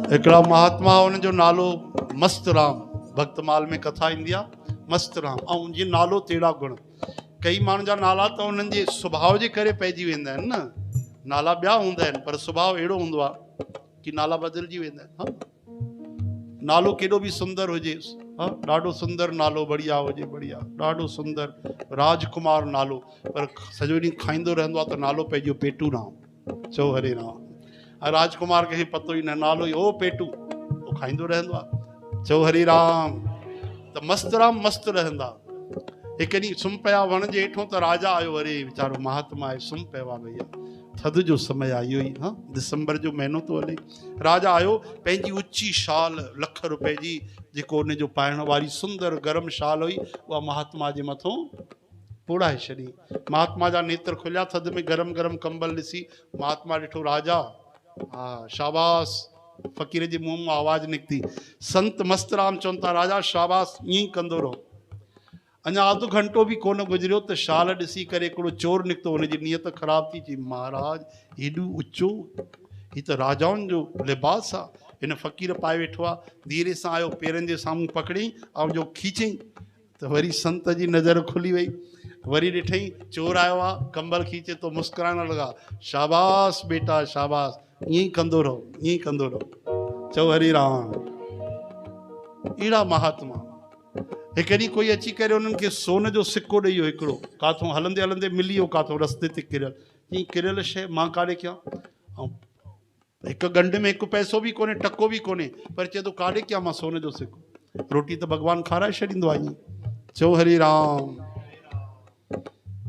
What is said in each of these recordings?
हिकिड़ा महात्मा उनजो नालो मस्त राम, भक्तमाल में कथा ईंदी आहे मस्त राम। ऐं जीअं नालो तहिड़ा गुण। कई माण्हुनि जा नाला त उन्हनि जे सुभाउ जे करे पइजी वेंदा आहिनि न। नाला ॿिया हूंदा आहिनि पर सुभाउ अहिड़ो हूंदो आहे कि नाला बदिलजी वेंदा आहिनि। हाँ, नालो केॾो बि सुंदर हुजे, हाँ, ॾाढो सुंदर नालो बढ़िया हुजे, बढ़िया ॾाढो सुंदर राजकुमार नालो, पर सॼो ॾींहुं खाईंदो रहंदो आहे त नालो पइजो पेटू राम। चओ हरे राम। राजकुमार खे पतो ई न, नालो ई ओ पेटू, वो खाईंदो रहंदो आहे। चओ हरे राम। त मस्त राम मस्त रहंदा। हिकु ॾींहुं सुम्ही पिया वण जे हेठों त राजा आयो। अरे वीचारो महात्मा आहे, सुम्ही पियो आहे भैया, थधि जो समय आहे इहो ई, हाँ, दिसंबर जो महीनो थो हले। राजा आयो, पंहिंजी ऊची शाल लख रुपए जी जेको उनजो पाइण वारी सुंदर गरम शाल हुई उहा महात्मा जे मथां पोड़ाए छॾी। महात्मा जा नेत्र खुलिया, थधि में गरम गरम कंबल ॾिसी महात्मा ॾिठो, राजा, हाँ शाबाश। फ़कीर जे मुंह मां आवाज़ निकिती, संत मस्तराम चवनि था, राजा शाबाश, ईअं ई कंदो रहो। अञा अधु घंटो बि कोन गुज़रियो त शाल ॾिसी करे हिकिड़ो चोर निकितो। हुनजी नियत ख़राब थी। चई, महाराज हेॾो ऊचो, हीअ त राजाउनि जो लिबास आहे, हिन फ़कीर पाए वेठो आहे। धीरे सां आयो, पेरनि जे साम्हूं पकड़ई ऐं जो खीचई त वरी संत जी नज़र खुली वई। वरी ॾिठई चोर आयो आहे, कंबल खींचे तो मुस्कुराइण लॻा। शाबाश बेटा शाबाश, ईअं ई कंदो रहो, ईअं ई कंदो रहो। चओ हरि राम। अहिड़ा महात्मा। हिकु ॾींहुं कोई अची करे उन्हनि खे सोन जो सिक्को ॾेई वियो हिकिड़ो, काथों हलंदे हलंदे मिली वियो, काथों रस्ते ते किरियल। ईअं किरियल शइ मां काॾे कयां? ऐं हिकु गंढ में हिकु पैसो बि कोन्हे, टको बि कोन्हे, पर चए थो काॾे कयां मां सोन जो सिक्को? रोटी त भॻवानु खाराए छॾींदो आहे। ईअं चओ हरि राम।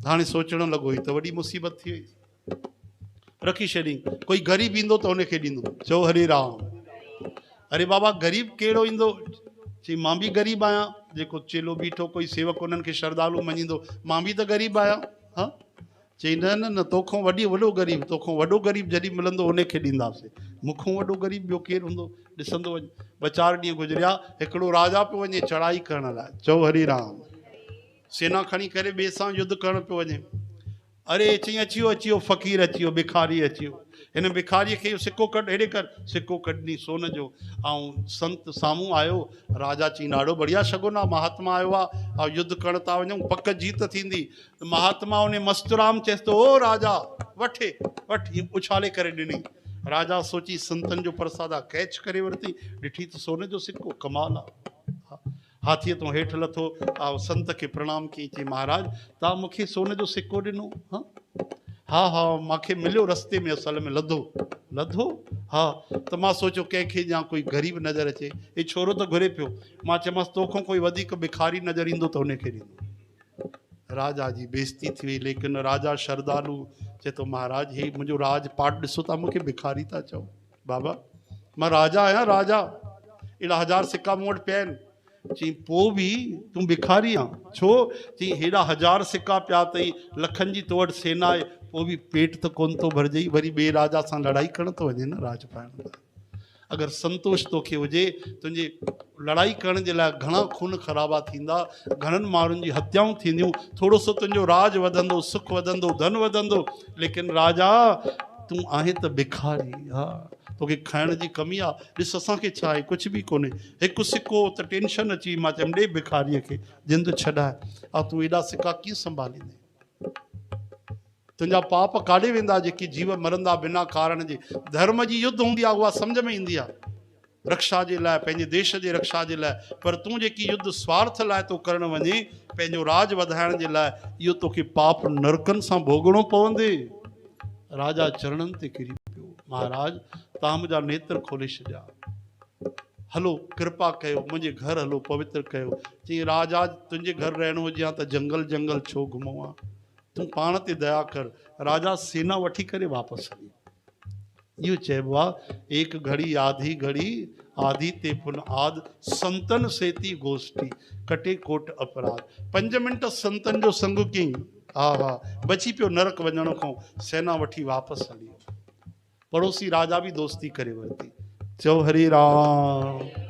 हाणे सोचणु लॻो, ही त वॾी मुसीबत थी वई। रखी छॾी। कोई ग़रीब ईंदो त हुनखे ॾींदो। चओ हरि राम। अरे बाबा ग़रीब कहिड़ो ईंदो? चई, मां बि ग़रीब आहियां। जेको चेलो बीठो कोई सेवक उन्हनि खे श्रद्धालु मञींदो, मां बि त ग़रीब आहियां। हाँ, चई, न न न, तोखां वॾो ग़रीब, तोखां वॾो ग़रीब जॾहिं मिलंदो उनखे ॾींदासीं। मूंखां वॾो ग़रीब ॿियो केरु हूंदो? ॾिसंदो वञ। ॿ चारि ॾींहं गुज़रिया, हिकिड़ो राजा पियो वञे चढ़ाई करण लाइ। चओ हरि राम। सेना खणी करे ॿिए सां युद्ध करण पियो वञे। अरे चई, अची वियो फ़कीर, अची वियो भिखारी, अची वियो। हिन भिखारीअ खे सिक्को कढ, हेॾे कर, सिक्को कढी सोन जो। ऐं संत साम्हूं आयो। राजा चई, ॾाढो बढ़िया शगुन आहे, महात्मा आयो आहे ऐं युद्ध करण था वञूं, पक जीत थींदी। महात्मा उन मस्तराम चएसि थो, ओ राजा वठे वठ, हीअं उछाले करे ॾिनई। राजा सोची संतनि जो प्रसाद आहे, कैच करे वरिती, ॾिठी त सोन जो सिक्को, कमाल आहे। हाथीअ तो हेठि लथो ऐं संत खे प्रणाम कई। चई, महाराज तव्हां मूंखे सोन जो सिक्को ॾिनो? हा हा, मूंखे मिलियो रस्ते में, असल में लधो। हा, त मां सोचियो कंहिंखे ॼा कोई ग़रीब नज़र अचे। हे छोरो त घुरे पियो। मां चयोमांसि, तोखां कोई वधीक भिखारी नज़र ईंदो त हुनखे ॾींदो। राजा जी बेइज़ती थी वई। लेकिन राजा श्रद्धालु चए थो, महाराज हे मुंहिंजो राजपाट ॾिसो, तव्हां मूंखे भिखारी था चओ? बाबा मां राजा आहियां, राजा। अहिड़ा 1000 सिक्का मूं वटि पिया आहिनि। चई, पोइ बि तूं भिखारी आहे? छो? चई, हेॾा 1000 सिक्का पिया अथई, लखनि जी तो वटि सेना आहे, पोइ बि पेट त कोन थो भरिजई, वरी ॿिए राजा सां लड़ाई करण थो वञे न राज पाइण लाइ। अगरि संतोष तोखे हुजे, तुंहिंजे लड़ाई करण जे लाइ घणा खून खराबा थींदा, घणनि माण्हुनि जी हत्याऊं थींदियूं, थोरो सो तुंहिंजो राज वधंदो, सुख वधंदो, धन वधंदो। लेकिन राजा तूं आहे त भिखारी। हा, तोखे खाइण जी कमी आहे। ॾिस, असांखे छा आहे? कुझु बि कोन्हे। हिकु सिक्को त टेंशन अची। मां चयमि, ॾे भिखारीअ खे, जिंद छॾाए। ऐं तूं एॾा सिक्का कीअं संभालींदे? तुंहिंजा पाप काॾे वेंदा जेके जीव मरंदा बिना कारण जे? धर्म जी युद्ध हूंदी आहे, उहा सम्झ में ईंदी आहे, रक्षा जे लाइ, पंहिंजे देश जे रक्षा जे लाइ। पर तूं जेकी युद्ध स्वार्थ लाइ तो करण वञे, पंहिंजो राज वधाइण जे लाइ, इहो तोखे पाप नरकनि सां भोगणो पवंदे। राजा चरणनि ते किरी पियो। महाराज तव्हां मुंहिंजा नेत्र खोले छॾिया, हलो कृपा कयो, मुंहिंजे घर हलो, पवित्र कयो। चई, राजा तुंहिंजे घर रहणो हुजे हा त जंगल जंगल छो घुमूं आहे? तूं पाण ते दया कर। राजा सेना वठी करे वापसि हली। इहो चइबो आहे, एक घड़ी आधी घड़ी, आधी ते पुन आद, संतन सेती गोष्ठी, कटे कोट अपराध। 5 मिंट संतनि जो संग कयईं, हा हा, बची पियो नरक वञण खां। सेना वठी वापसि हली। पड़ोसी राजा बि दोस्ती करे वरिती। चओ हरि राम।